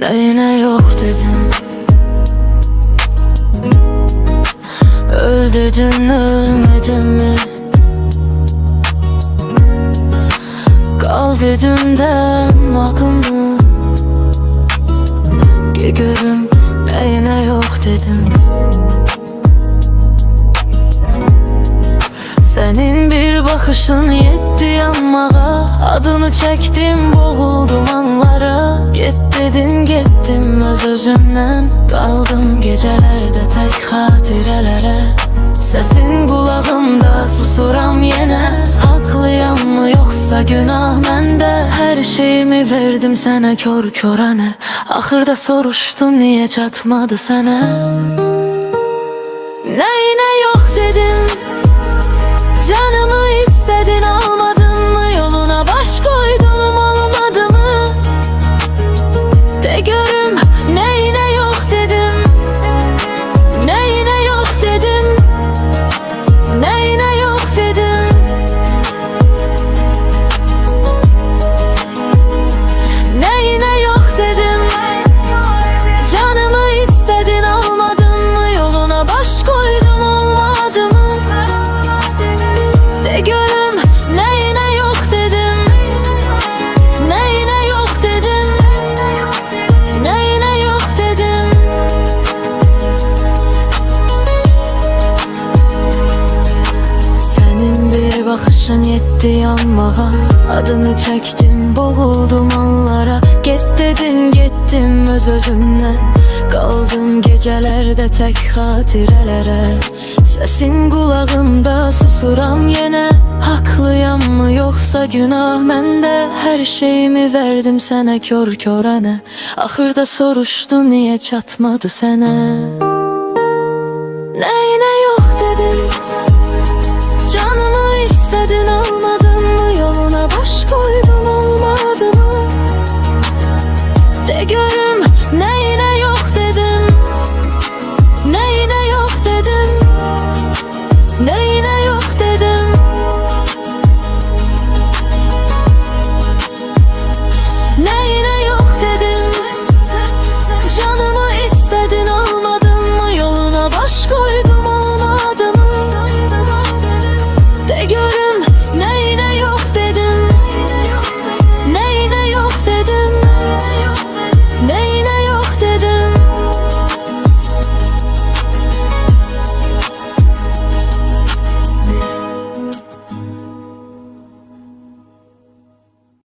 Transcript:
neyine yok dedin. Öl dedin, ölmedim mi? Kal dedim de aklımda. Görüm neyine yok dedim. Senin bir bakışın yetti yanmağa. Adını çektim, boğuldum anlara. Git dedin, gittim öz-özümden. Kaldım gecelerde tek hatirelere. Sesin kulağımda, susuram yine. Haklıyam mı yoksa günah mende? Her şeyimi verdim sana kör körane. Ahırda soruştum niye çatmadı sana. Neyine yok dedim. Canımı istedin, almadın mı? Yoluna baş koydum, olmadı mı? De görüm neyine yok dedim. Neyine yok dedim. Neyine yok dedim. Neyine yok dedim. Canımı istedin, almadın mı? Yoluna baş koydum, olmadı mı? De görüm neyine yok dedim. Neyine yok dedim. Neyine yok dedim. Senin bir bakışın yetti yanmağa. Adını çektim, boğuldum anlara. Git dedin, gittim öz-özümden. Kaldım gecelerde tek hatirelere. Sesin kulağımda, susuram yine. Haklıyam mı yoksa günah mende? Her şeyimi verdim sana kör körane. Ahırda soruştun niye çatmadı sana.